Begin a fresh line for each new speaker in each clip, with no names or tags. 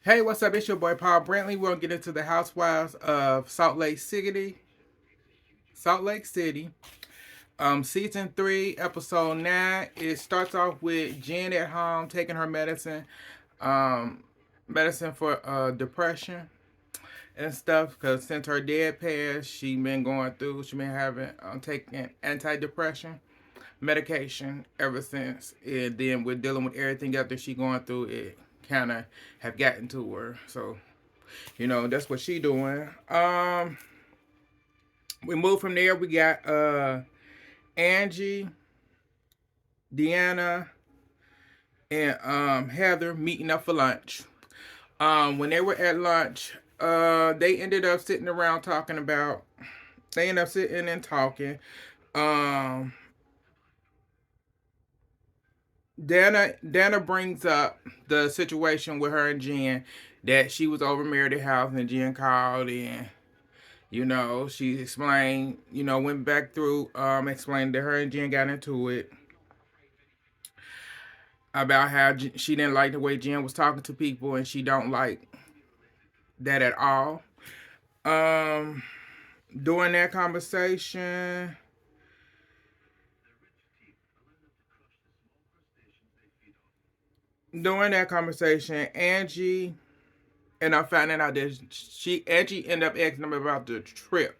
Hey, what's up? It's your boy Paul Brantley. We're gonna get into the Housewives of Salt Lake City. Salt Lake City. Season 3, episode 9. It starts off with Jen at home taking her medicine. Um, Medicine for depression and stuff. Cause since her dad passed, she been having taking antidepressant medication ever since. And then we're dealing with everything after she going through it kind of have gotten to her. So that's what she doing. We move from there. We got Angie, Deanna, and Heather meeting up for lunch. When they were at lunch, they ended up sitting around talking about. They ended up sitting and talking. Um, Dana brings up the situation with her and Jen that she was over Meredith's house and Jen called and she explained, went back through, explained that her and Jen got into it about how she didn't like the way Jen was talking to people and she don't like that at all. Um, During that conversation, Angie and I found out that Angie ended up asking them about the trip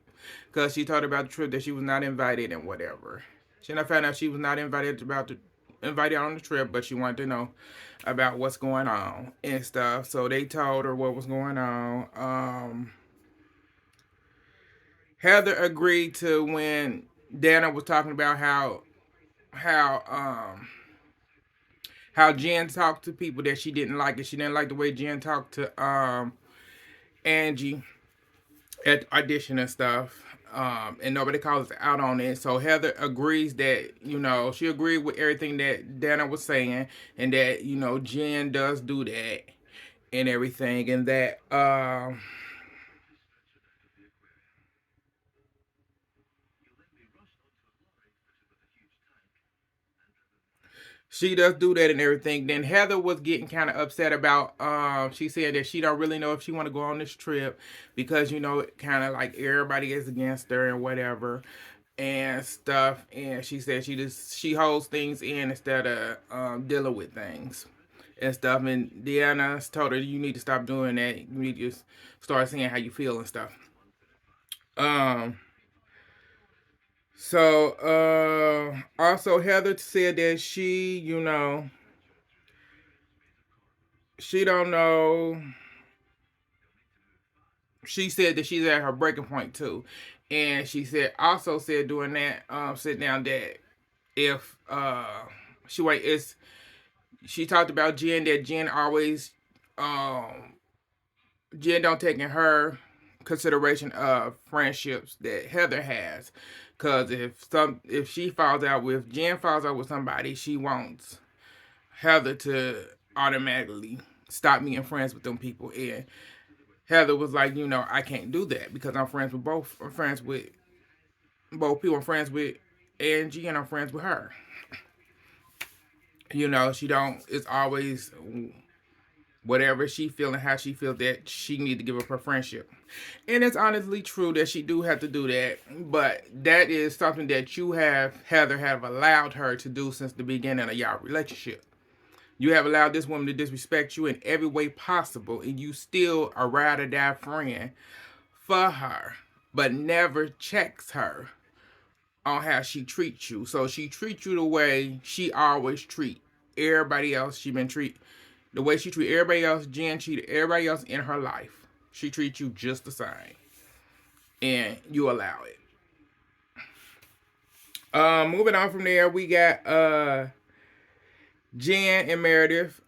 because she talked about the trip that she was not invited and whatever. She ended up found out she was not invited on the trip, but she wanted to know about what's going on and stuff. So they told her what was going on. Heather agreed to when Dana was talking about how um how Jen talked to people that she didn't like, and she didn't like the way Jen talked to Angie at audition and stuff. And nobody calls her out on it. So Heather agrees that, she agreed with everything that Dana was saying and that, Jen does do that and everything. And that she does do that and everything. Then Heather was getting kind of upset about she said that she don't really know if she want to go on this trip because kind of like everybody is against her and whatever and stuff. And she said she holds things in instead of dealing with things and stuff. And Deanna told her you need to stop doing that. You need to just start saying how you feel and stuff. Um Also Heather said that she don't know. She said that she's at her breaking point too, and she said during that sit down that if she wait it's she talked about Jen that Jen always um Jen don't take in her consideration of friendships that Heather has, because if she falls out with Jen falls out with somebody, she wants Heather to automatically stop being friends with them people. And Heather was like, I can't do that because I'm friends with both people. I'm friends with Angie and I'm friends with her. She don't, it's always whatever she feel and how she feel that she need to give up her friendship. And it's honestly true that she do have to do that, but that is something that Heather, have allowed her to do since the beginning of y'all relationship. You have allowed this woman to disrespect you in every way possible, and you still a ride or die friend for her, but never checks her on how she treats you. So she treats you the way she always treat everybody else. She been treat the way she treat everybody else. Jen treated everybody else in her life. She treats you just the same, and you allow it. Moving on from there, we got Jen and Meredith.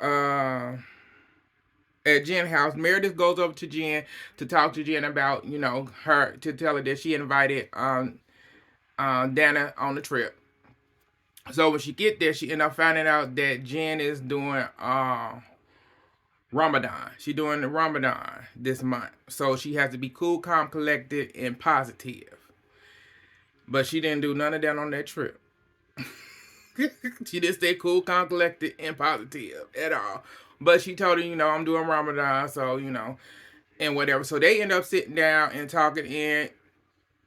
At Jen's house, Meredith goes over to Jen to talk to Jen about, her, to tell her that she invited Dana on the trip. So when she get there, she end up finding out that Jen is doing Ramadan. She doing the Ramadan this month. So she has to be cool, calm, collected, and positive. But she didn't do none of that on that trip. She didn't stay cool, calm, collected, and positive at all. But she told her, I'm doing Ramadan, so, and whatever. So they end up sitting down and talking, and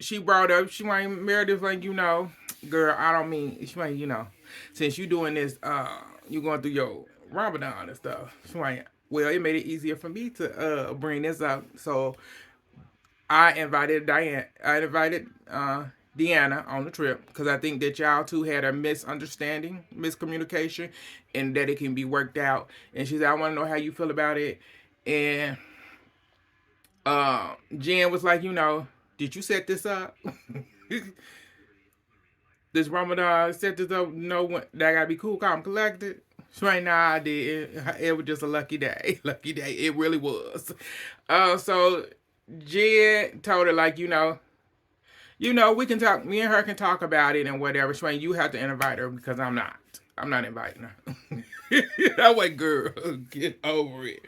she brought up, she like, Meredith, like, girl, I don't mean, she like, since you doing this, you going through your Ramadan and stuff. She like, well, it made it easier for me to bring this up. So I invited Deanna on the trip because I think that y'all two had a misunderstanding, miscommunication, and that it can be worked out. And she said, I want to know how you feel about it. And Jen was like, did you set this up? This Ramadan set this up, that I gotta be cool, calm, collected. So right now I did. It was just a lucky day. Lucky day. It really was. So Jen told her, like, we can talk, me and her can talk about it and whatever. Swain, you have to invite her because I'm not. I'm not inviting her. I went, girl, get over it.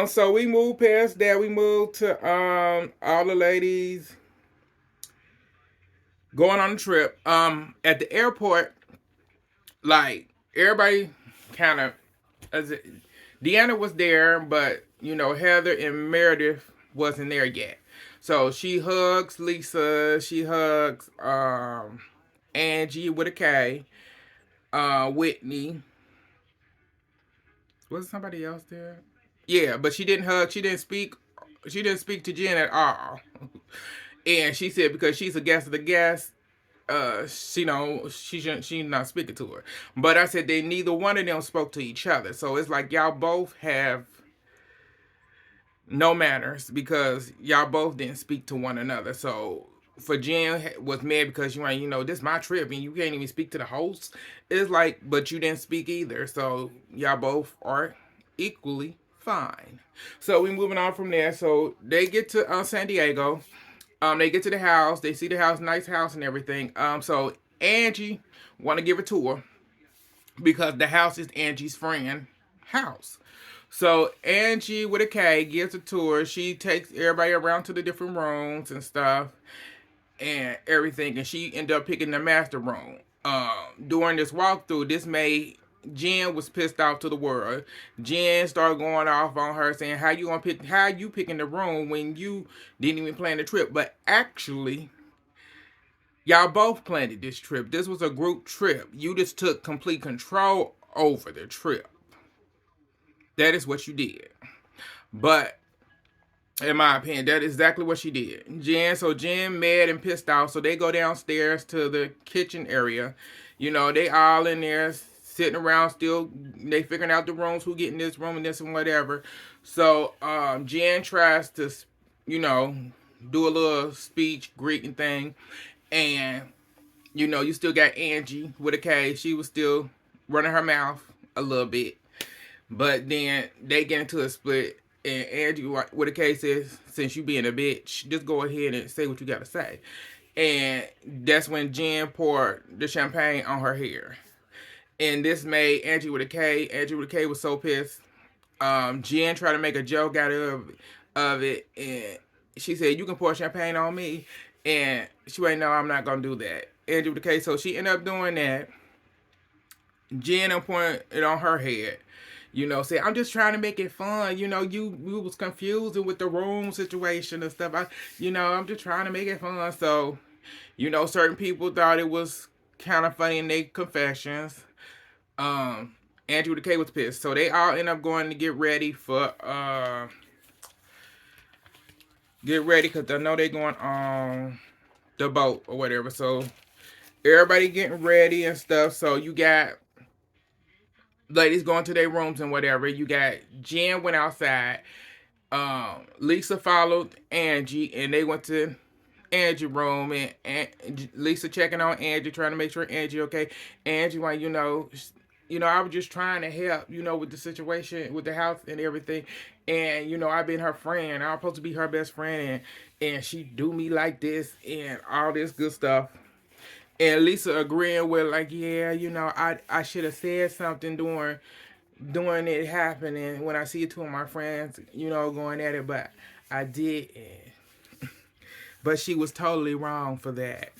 So we moved past that. We moved to all the ladies going on the trip. At the airport, like everybody kind of, Deanna was there, but Heather and Meredith wasn't there yet. So she hugs Lisa. She hugs Angie with a K. Whitney. Was somebody else there? Yeah, but she didn't hug. She didn't speak. She didn't speak to Jen at all. And she said because she's a guest of the guest, she's not speaking to her. But I said they neither one of them spoke to each other. So it's like y'all both have no manners because y'all both didn't speak to one another. So for Jen was mad because this is my trip and you can't even speak to the host. It's like, but you didn't speak either. So y'all both are equally fine. So we moving on from there. So they get to San Diego. They get to the house. They see the house, nice house and everything. So Angie want to give a tour because the house is Angie's friend house. So Angie with a K gives a tour. She takes everybody around to the different rooms and stuff and everything, and she ended up picking the master room. During this walkthrough, this made Jen was pissed off to the world. Jen started going off on her saying, how you picking the room when you didn't even plan the trip? But actually, y'all both planned this trip. This was a group trip. You just took complete control over the trip. That is what you did. But in my opinion, that is exactly what she did. Jen mad and pissed off. So they go downstairs to the kitchen area. They all in there sitting around still. They figuring out the rooms, who get in this room and this and whatever. So Jen tries to, do a little speech, greeting thing. And, you still got Angie with a K. She was still running her mouth a little bit. But then they get into a split. And Angie with a K says, since you being a bitch, just go ahead and say what you got to say. And that's when Jen poured the champagne on her hair. And this made Angie with a K. Angie with a K was so pissed. Jen tried to make a joke out of it. And she said, you can pour champagne on me. And she went, no, I'm not going to do that. Angie with a K. So she ended up doing that. Jen poured it on her head. Say, I'm just trying to make it fun. You was confusing with the room situation and stuff. I'm just trying to make it fun. So, certain people thought it was kind of funny in their confessions. Andrew the K was pissed. So they all end up going to get ready because I know they're going on the boat or whatever. So everybody getting ready and stuff. So you got ladies going to their rooms and whatever. You got Jen went outside. Lisa followed Angie and they went to Angie room and Lisa checking on Angie, trying to make sure Angie okay. Angie went, I was just trying to help, with the situation with the house and everything. And, I've been her friend. I'm supposed to be her best friend and she do me like this and all this good stuff. And Lisa agreeing with like, yeah, I should have said something during it happening when I see two of my friends, going at it, but I didn't. But she was totally wrong for that.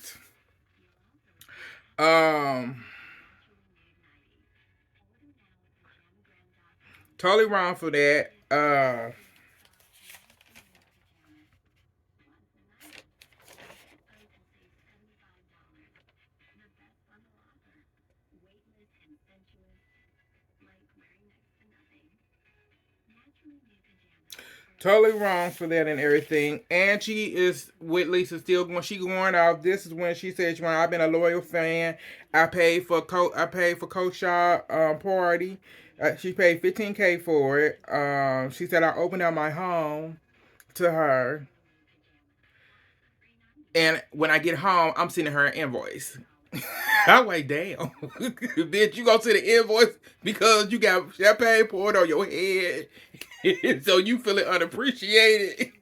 Totally wrong for that. Totally wrong for that and everything. Angie is with Lisa still going. She going off. This is when she said, "I've been a loyal fan. I paid for Coach Shaw party. She paid 15K for it. She said I opened up my home to her, and when I get home, I'm sending her an invoice." I'm like, damn, bitch, you gonna send an invoice because you got champagne poured on your head, so you feeling unappreciated.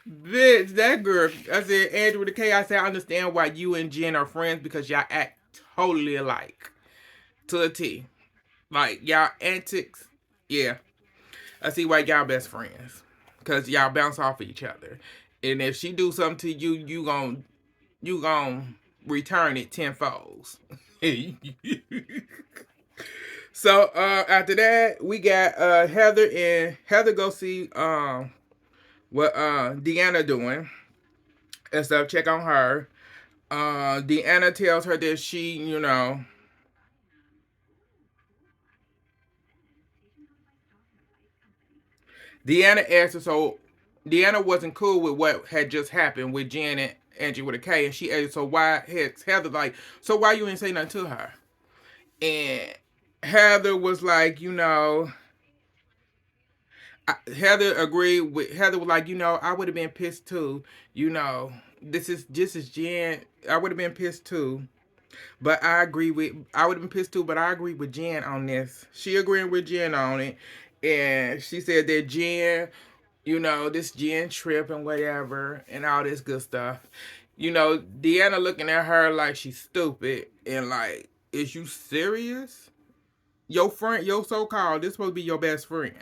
Bitch, that girl. I said, Andrew the K. I said, I understand why you and Jen are friends because y'all act totally alike to a T. Like y'all antics. Yeah, I see why y'all best friends because y'all bounce off each other. And if she do something to you, you gon' return it tenfold. So after that, we got Heather, and Heather go see what Deanna doing and stuff. Check on her. Deanna tells her that Deanna asked her, so Deanna wasn't cool with what had just happened with Jen and Angie with a K, and she asked, so why had Heather like, so why you ain't say nothing to her? And Heather was like, Heather agreed with Heather was like, I would have been pissed too. This is Jen. I would have been pissed too. But I would have been pissed too, but I agree with Jen on this. She agreeing with Jen on it. And she said that Jen, this Jen trip and whatever and all this good stuff. Deanna looking at her like she's stupid and like, is you serious? Your friend, your so-called, this supposed to be your best friend,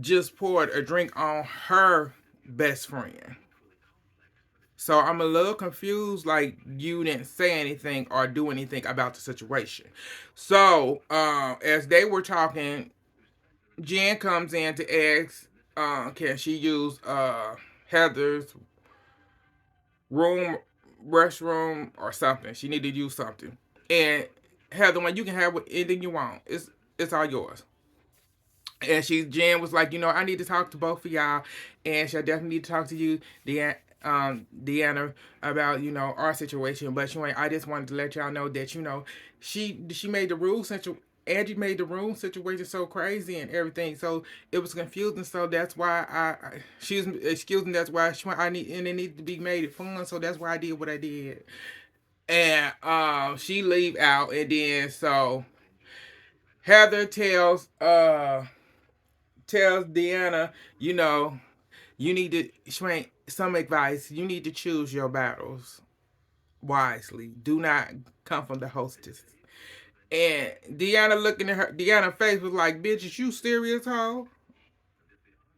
just poured a drink on her best friend. So I'm a little confused, like you didn't say anything or do anything about the situation. So as they were talking, Jen comes in to ask, can she use Heather's room, restroom, or something? She need to use something. And Heather, when you can have anything you want, it's all yours. And Jen was like, I need to talk to both of y'all, and she definitely need to talk to you, Deanna, about our situation. But she went, I just wanted to let y'all know that she made the rules Angie made the room situation so crazy and everything, so it was confusing. So that's why she's excusing. That's why I need, and it needed to be made fun. So that's why I did what I did. And she leave out, and then so Heather tells Deanna, you need to, some advice. You need to choose your battles wisely. Do not come from the hostess. And Deanna looking at her, Deanna's face was like, bitch, is you serious, hoe?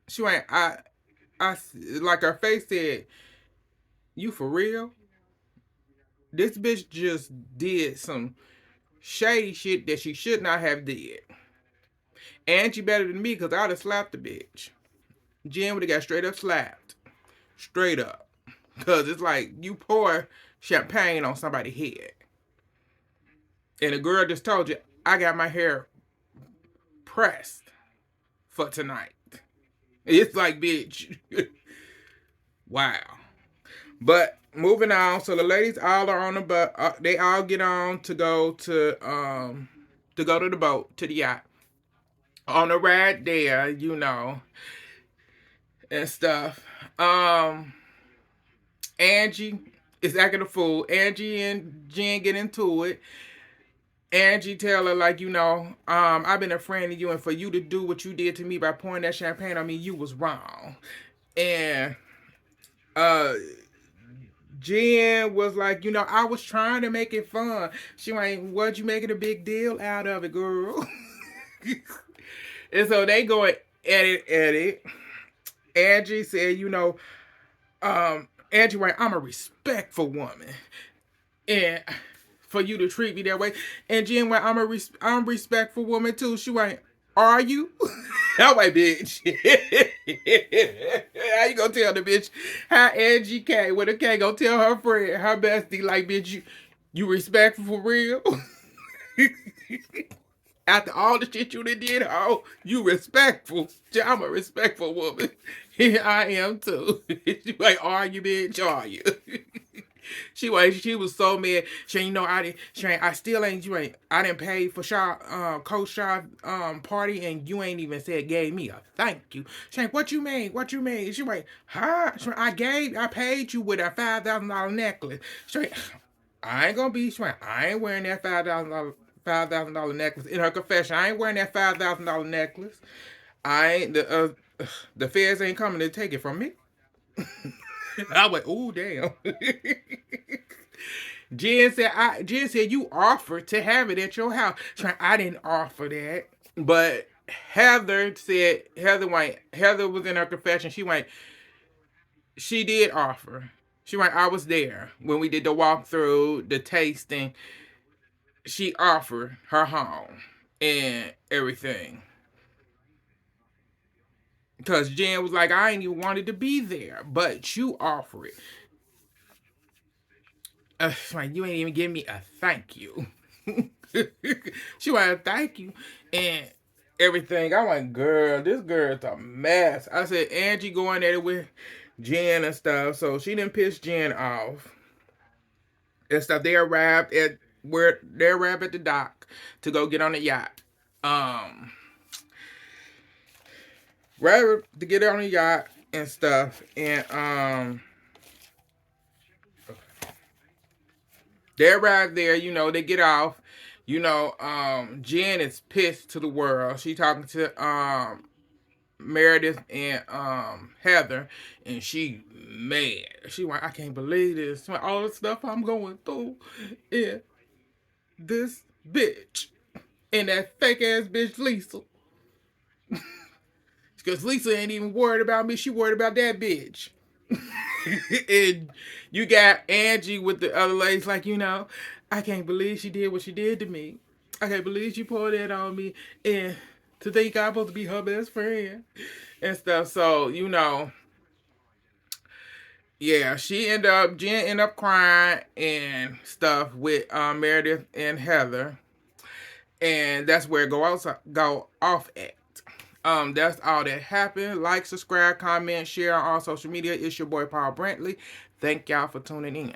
She went, like her face said, you for real? This bitch just did some shady shit that she should not have did. And she better than me because I'd have slapped the bitch. Jen would have got straight up slapped. Straight up. Because it's like you pour champagne on somebody's head. And the girl just told you, I got my hair pressed for tonight. It's like, bitch. Wow. But moving on, so the ladies all are on the boat. They all get on to go to the boat, to the yacht. On the ride there, and stuff. Angie is acting a fool. Angie and Jen get into it. Angie tell her like, I've been a friend of you, and for you to do what you did to me by pouring that champagne on me, you was wrong. And uh Jen was like, I was trying to make it fun. She like, what you making a big deal out of it, girl? And so they go at it. Angie said, Angie, right, I'm a respectful woman. And for you to treat me that way. And Jen went, I'm a respectful woman too. She went, are you? I'm like, bitch. How you gonna tell the bitch how Angie K with a K gonna tell her friend, her bestie, like, bitch, you respectful for real? After all the shit you did, oh, you respectful. I'm a respectful woman. Here I am too. She like, are you, bitch? Are you? She was so mad. She ain't know I didn't. She ain't, I still ain't. You ain't. I didn't pay for Shaw, Coach Shaw party, and you ain't even said gave me a thank you. She ain't. What you mean? What you mean? She went, huh? She went, I paid you with a $5,000 necklace. She went, I ain't gonna be. She went, I ain't wearing that $5,000 necklace. In her confession, I ain't wearing that $5,000 necklace. I ain't the feds ain't coming to take it from me. I went, ooh, damn. Jen said you offered to have it at your house. I didn't offer that. But Heather was in her confession. She did offer. She went, I was there when we did the walkthrough, the tasting. She offered her home and everything. Because Jen was like, I ain't even wanted to be there, but you offer it. Like, you ain't even give me a thank you. She wanted a thank you and everything. I went, girl, this girl's a mess. I said, Angie going at it with Jen and stuff, so she didn't piss Jen off and stuff. They arrived at the dock to go get on the yacht. Rather to get on the yacht and stuff, and they arrive there, they get off. Jen is pissed to the world. She talking to Meredith and Heather, and she mad. She went, I can't believe this. All the stuff I'm going through. Yeah. This bitch. And that fake ass bitch Lisa. Because Lisa ain't even worried about me. She worried about that bitch. And you got Angie with the other ladies like, I can't believe she did what she did to me. I can't believe she pulled that on me. And to think I'm supposed to be her best friend and stuff. So, yeah, Jen ended up crying and stuff with Meredith and Heather. And that's where it go off at. That's all that happened. Like, subscribe, comment, share on all social media. It's your boy Paul Brantley. Thank y'all for tuning in.